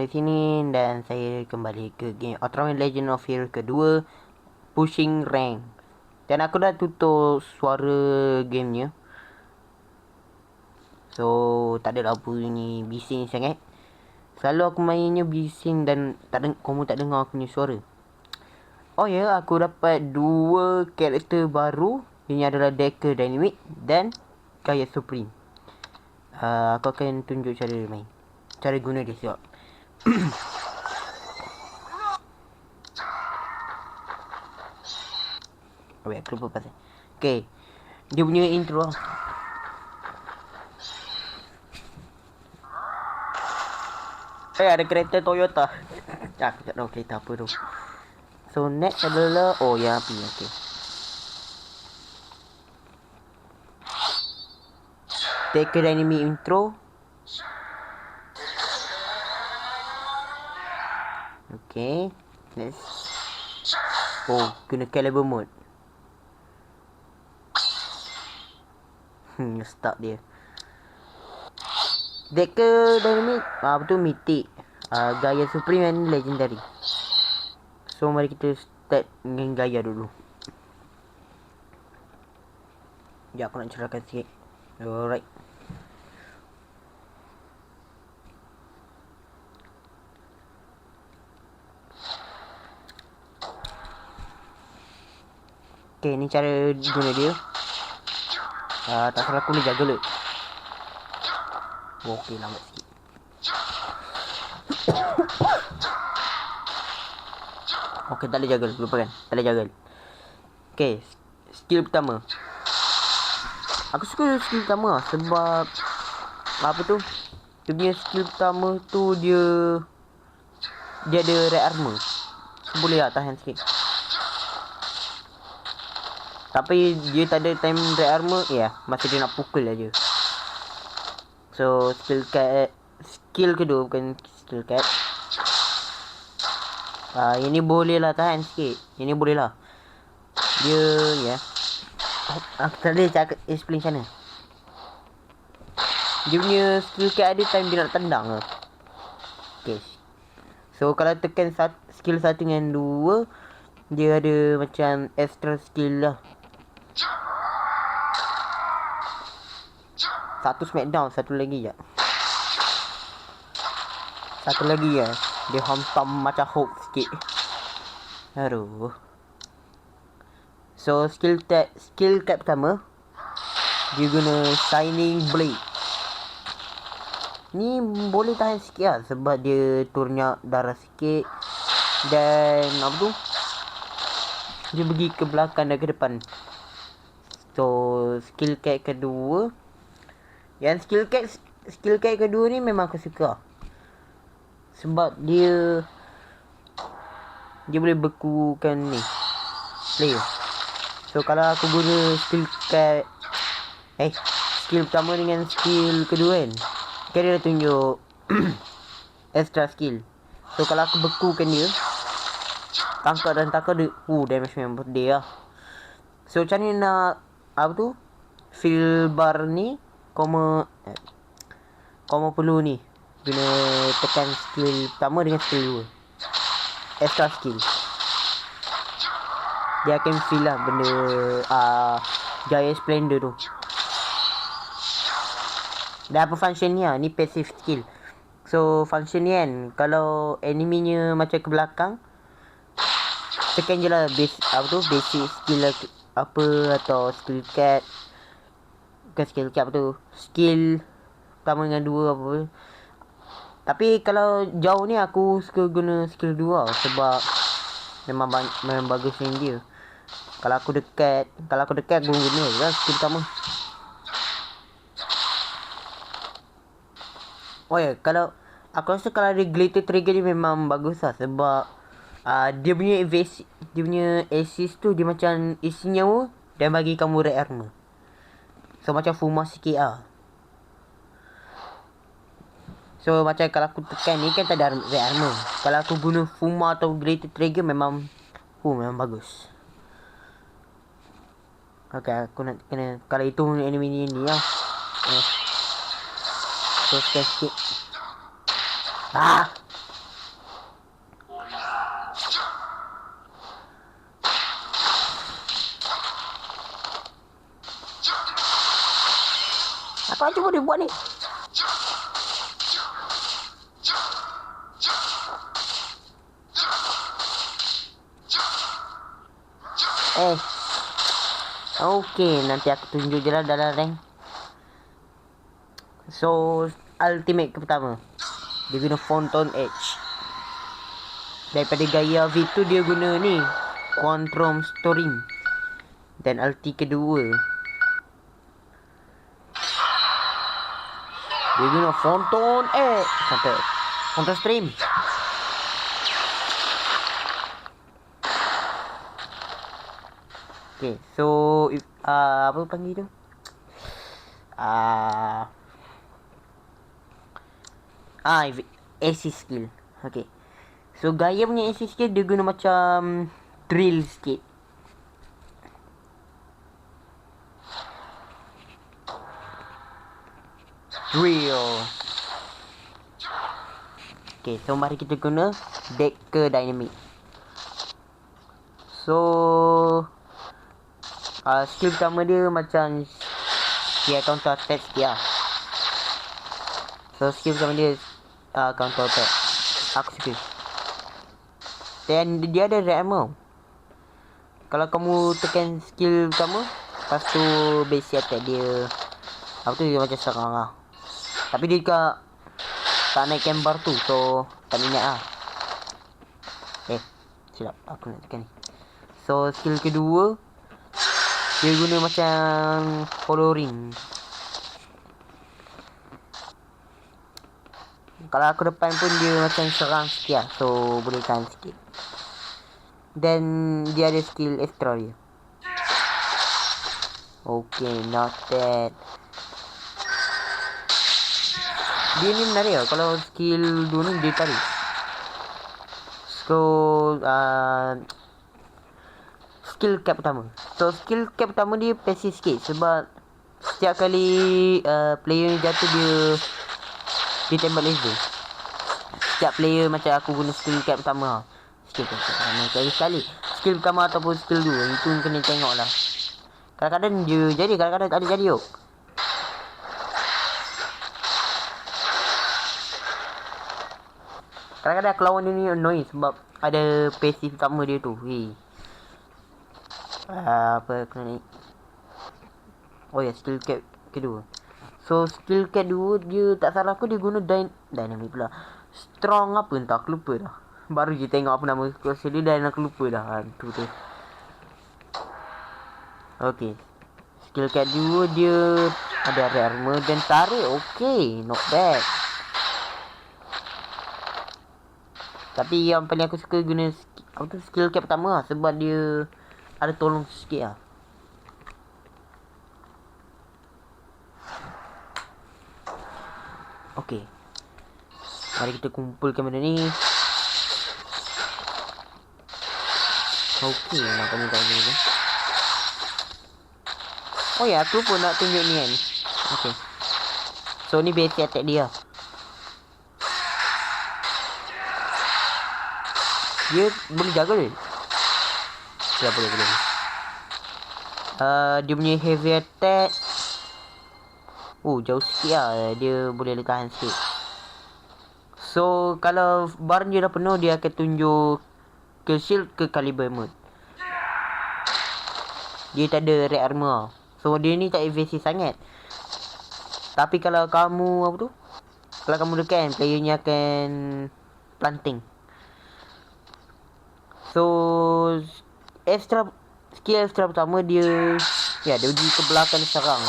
dari sini dan saya kembali ke game Ultraman Legend of Heroes kedua, Pushing Rank. Dan aku dah tutup suara gamenya. So tak adalah bunyi bising sangat. Selalu aku mainnya bising dan kamu tak dengar aku punya suara. Oh ya, aku dapat dua karakter baru. Ini adalah Decker Dynamite dan Gaia Supreme. Aku akan tunjuk cara main, cara guna dia siap. Wait, aku lupa pasal. Okay, dia punya intro. Ada kereta Toyota. Aku tak tahu kereta apa tu. So next adalah, oh ya, api. Okay, take a enemy intro. Okay, next. Oh, kena caliber mode. Start dia. Decker Dynamite, betul mythic. Gaia Supreme and Legendary. So mari kita start dengan Gaia dulu. Ya, aku nak cerahkan sikit. Alright. Okay, ni cara guna dia. Tak salah aku ni jaga le. Okay, lambat sikit. Okay, tak boleh jaga, lupakan. Tak boleh jaga. Okay, skill pertama. Aku suka skill pertama sebab apa tu? Dia punya skill pertama tu dia ada red armor. So, boleh lah tahan sikit. Tapi dia tak ada time red armor. Masa dia nak pukul aja. So skill kedua, bukan skill cat. Ini boleh lah tahan sikit. Ini boleh lah. Dia aku tak boleh cakap explain macam mana. Dia punya skill cat ada time dia nak tendang lah. Okay. So kalau tekan skill 1 dengan 2, dia ada macam extra skill lah. Satu smackdown, satu lagi je. Satu lagi ya. Dia hantam macam Hulk sikit. Aduh. So skill cat pertama, dia guna Shining Blade. Ni boleh tahan sikit lah sebab dia turnya darah sikit. Dan apa tu, dia pergi ke belakang dan ke depan. So skill cat kedua, yang skill cat kedua ni memang aku suka. Sebab dia boleh bekukan ni player. So kalau aku guna skill cat skill pertama dengan skill kedua kan, dia dah tunjuk extra skill. So kalau aku bekukan dia, tangkap dia, damage memang dia lah. So macam ni nak apa tu, fill bar ni, koma perlu ni guna tekan skill pertama dengan skill 2 extra skill. Dia akan fill lah benda Gaia Splendor tu. Dan apa function ni ni passive skill. So function ni kan, kalau enemy-nya macam ke belakang, tekan je lah basic skill lah, apa, atau skill cat. Bukan skill cat, apa tu, skill pertama dengan 2 apa. Tapi kalau jauh ni aku suka guna skill 2 sebab memang bagus dengan dia. Kalau aku dekat aku guna je lah skill pertama. Oh ya, kalau aku rasa kalau ada glitter trigger ni memang bagus lah sebab dia punya assist tu, dia macam isi nyawa dan bagi kamu red armor. So macam Fuma sikit lah. So macam kalau aku tekan ni kan tak ada red armor. Kalau aku guna Fuma atau glitter trigger memang bagus. Okay, aku nak kena, kalau itu enemy ni lah. So sikit. Apa cuba dia buat ni? Okay, nanti aku tunjuk je lah dalam rank. So, ultimate ke pertama, dia guna Phantom Edge. Daripada gaya V tu dia guna ni, Quantum Storm. Dan ulti kedua, dia guna Phantom Edge. Phantom Stream. Okay, so apa panggil tu? AC skill. Okay. So gaya punya AC skill dia guna macam drill sikit. Drill. Okay, so mari kita guna deck ke dynamic. So skill pertama dia macam dia counter attack dia. So skill pertama dia counter attack. Aku suka. Dan dia ada red armor. Kalau kamu tekan skill pertama, lepas tu basic attack dia, apa tu, dia macam serang lah. Tapi dia tak naikkan bar tu, so tak minat lah. Silap, aku nak tekan ni. So skill kedua, dia guna macam following. Kalau aku depan pun dia macam serang sikit lah, so boleh tahan sikit. Dan dia ada skill extra dia. Okay, not bad. Dia ni menarik lah, kalau skill 2 ni dia tarik. So skill cap pertama. So skill cap pertama dia passive sikit, sebab setiap kali player ni jatuh dia tembak laser. Setiap player macam aku guna skill cap pertama. Skill cap pertama sekali. Skill pertama ataupun skill 2, itu kena tengok lah. Kadang-kadang dia jadi, kadang-kadang tak ada jadi yuk. Kadang-kadang aku lawan dia ni annoying sebab ada passive pertama dia tu. Apa kena naik. Oh ya, skill cap kedua. So skill cap 2 dia tak salah aku dia guna dynamic pula. Strong apa entah, aku lupa dah. Baru je tengok apa nama skill dia dan aku lupa dah. Tu. Okay. Skill cap 2 dia ada red armor dan tarik. Okay, not bad. Tapi yang paling aku suka guna skill cap pertama lah, sebab dia ada tolong sikit lah. Okay, mari kita kumpulkan benda ni. Okay, nak tunjukkan ni tu. Oh ya, aku pun nak tunjuk ni kan. Okay, so ni basic attack dia. Dia boleh jaga dia. Ya, boleh. Dia punya heavy attack. Jauh sikit lah. Dia boleh tahan sikit. So, kalau bar dia dah penuh, dia akan tunjuk ke shield ke caliber mode. Dia tak ada red armor. So, dia ni tak evasive sangat. Tapi kalau kamu, kalau kamu dekat, player ni akan planting. So, skill extra pertama dia, dia uji ke belakang serang.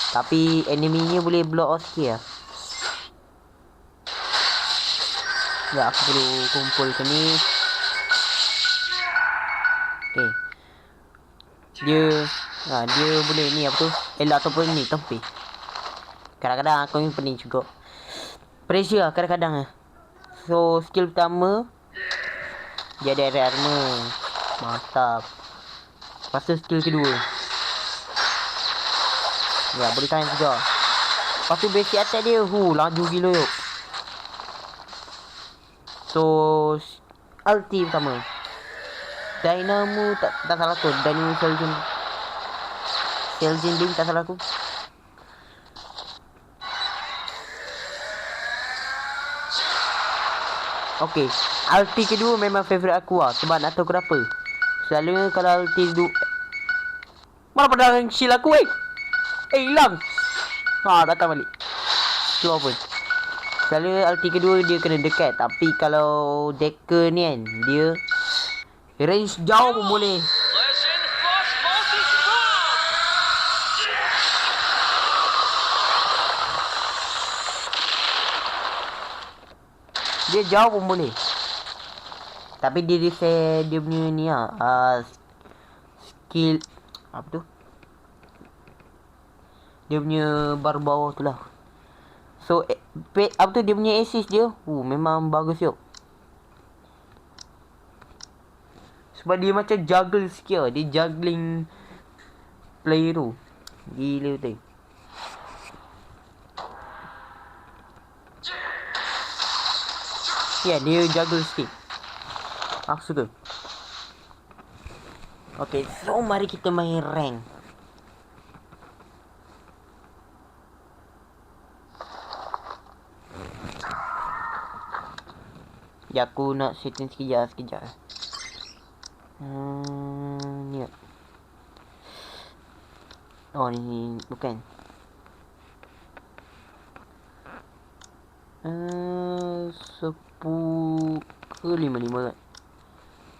Tapi enemy-nya boleh block off sikit lah. Ya, aku perlu kumpulkan ni. Okay. Dia boleh ni apa tu, elak ataupun ni tempi. Kadang-kadang aku ni pening juga. Pressure lah kadang-kadang lah. So skill pertama dia ada red armor. Mantap. Lepas tu skill kedua, ya boleh tahan juga. Lepas tu basic attack dia, laju gila yuk. So ulti pertama, Dynamo tak salah aku, Dynamo Celgin Beam tak salah aku. Okay, ulti kedua memang favourite aku lah. Sebab nak tahu kenapa. Selalunya kalau ulti dua, mana pedang shield aku hilang. Datang balik. Keluar pun. Selalunya ulti kedua dia kena dekat. Tapi kalau Decker ni kan, dia range jauh pun boleh. Dia jauh pun boleh. Tapi dia reset dia punya ni lah. Skill. Apa tu? Dia punya bar bawah tu lah. So, apa tu dia punya assist dia. Memang bagus yuk. Sebab dia macam juggle skill. Dia juggling player tu. Gila betul. Ya, yeah, dia juggle skill. Aku suka. Okay, so mari kita main rank. Ya, aku nak setting sekejap. Ni. Oh, ni bukan. 10 ke 5 kan?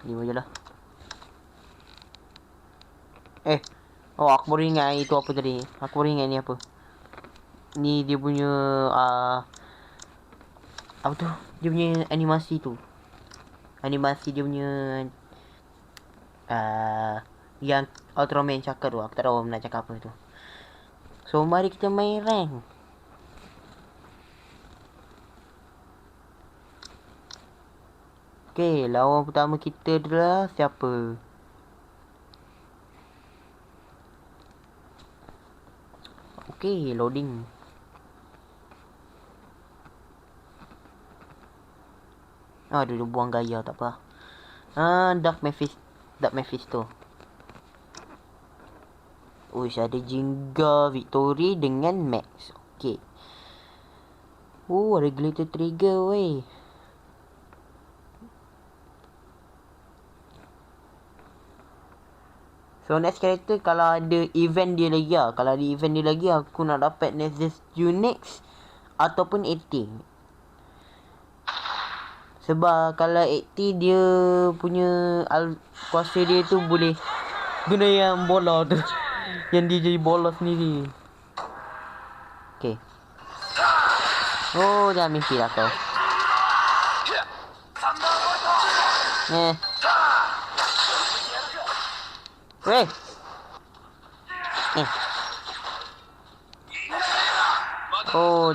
5 je lah. Aku baru ingat itu apa tadi. Aku baru ingat ni apa. Ni dia punya apa tu? Dia punya animasi tu. Animasi dia punya yang Ultraman cakap tu. Aku tak tahu nak cakap apa tu. So mari kita main rank. Okay, lawan pertama kita adalah siapa? Okay, loading. Dia buang gaya, tak apa. Dark Mephisto. Uish, ada Jinga Victory dengan Max. Okay. Ada glitter trigger weh. So next character kalau ada event dia lagi lah. Kalau ada event dia lagi aku nak dapat Nexus Unix ataupun 80. Sebab kalau 80 dia punya kuasa dia tu boleh guna yang bola tu. Yang dia jadi bola sendiri. Okay. Jangan mimpi lah kau. Weh.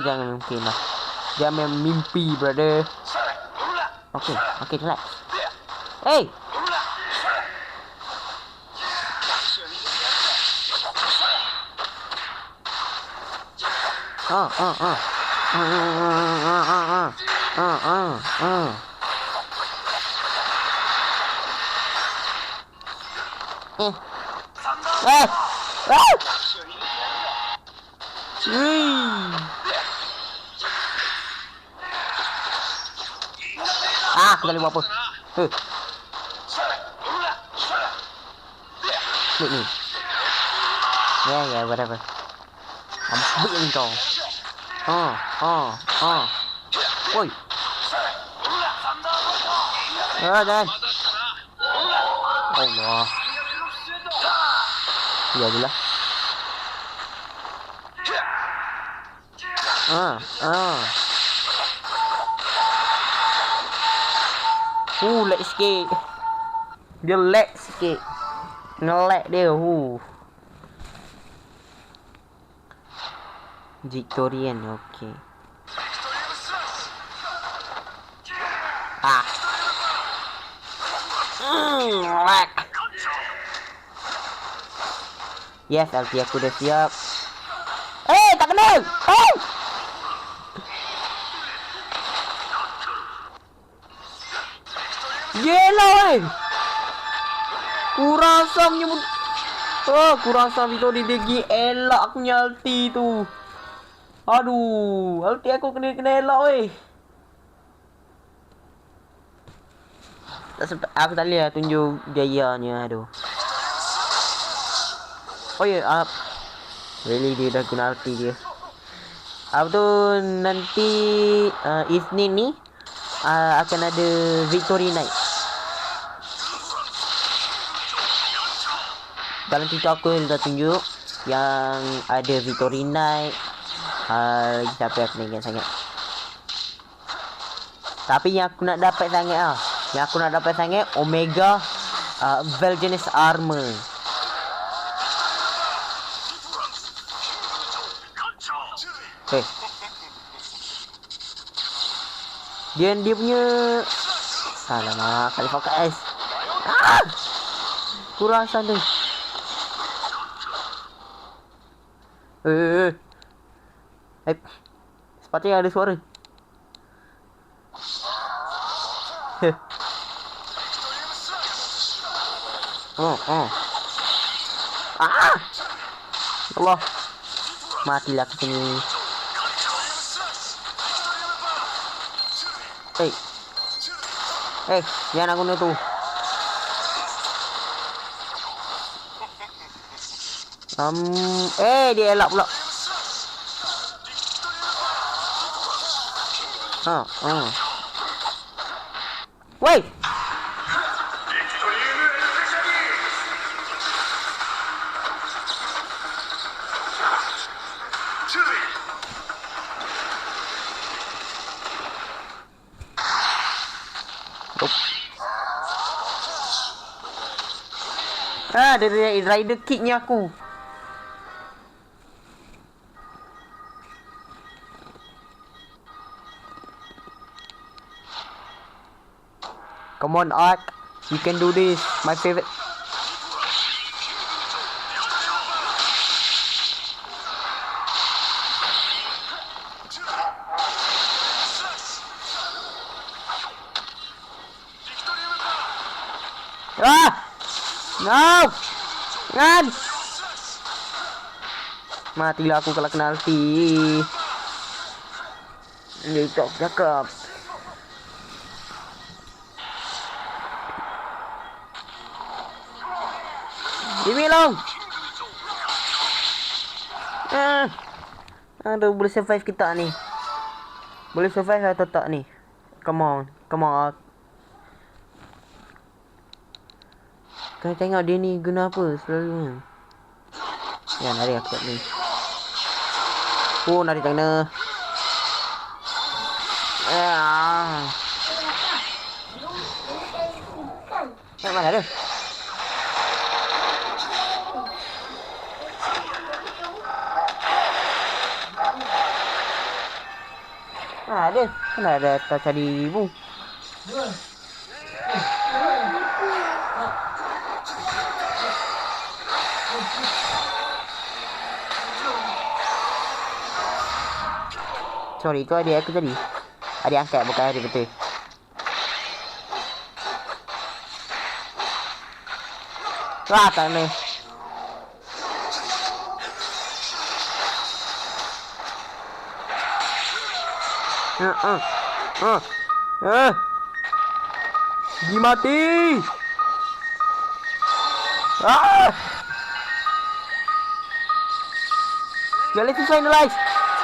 Jangan mimpi lah. Jangan mimpi, brother. Okay, relax. Hey. Aku tak boleh buat apa. Look ni. Yeah, whatever. Ambil ni kau. Oi. Jangan. Allah. Ya je lah. Lag sikit. Dia lag sikit. Nge-lag dia. Victorian, okay. Lag. Yes, ulti aku dah siap. Tak kena. Yelah weh. Kurang asamnya. Kurang asam itu dia elak punya ulti tu. Aduh, ulti aku kena elak weh. Tak sempat. Aku tak boleh lah tunjuk gayanya. Aduh. Oh ya, really dia dah guna ulti dia. Apa tu nanti Isnin ni akan ada Victory Night. Dalam TikTok aku dah tunjuk yang ada Victory Night. Siapa yang aku nak ingat sangat. Tapi yang aku nak dapat sangat yang aku nak dapat sangat Omega Velgenis Armor. Dia punya alamak, kali fokus. Kurang sana. Sepatutnya ada suara. Allah. Matilah ke sini. Jangan guna tu. Dia elak pula. Woi. Dia rider kicknya aku. Come on, Ark. You can do this. My favorite. No! Jangan! Matilah aku kalau kena ulti. Ini tak cakap. Leave me alone! Aduh, boleh survive kita ni. Boleh survive atau tak ni? Come on. Kau tengok dia ni guna apa selalunya. Ya, nari aku kat ni. Nari tengah. Mana ada? Ada. Mana ada tak cari ibu. Sorry, itu adik aku tadi. Adik angkat, bukan adik betul. Tak ni. Pergi mati. Let's finalize.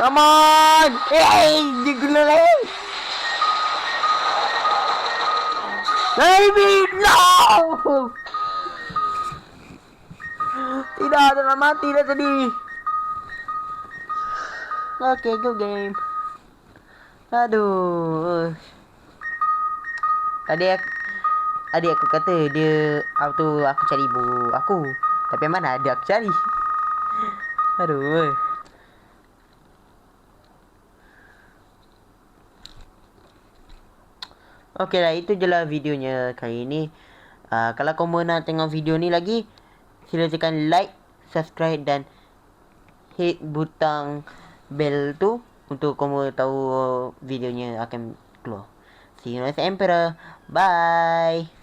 Come on! Dia guna lagi! Baby, no! Tidak, jangan mati dah tadi. Okay, go game. Aduh. Tadi aku kata dia aku cari ibu aku. Tapi mana ada aku cari. Aduh. Okey lah, itu je lah videonya kali ini. Kalau kamu nak tengok video ni lagi, sila tekan like, subscribe dan hit butang bell tu untuk kamu tahu videonya akan keluar. See you next Emperor. Bye.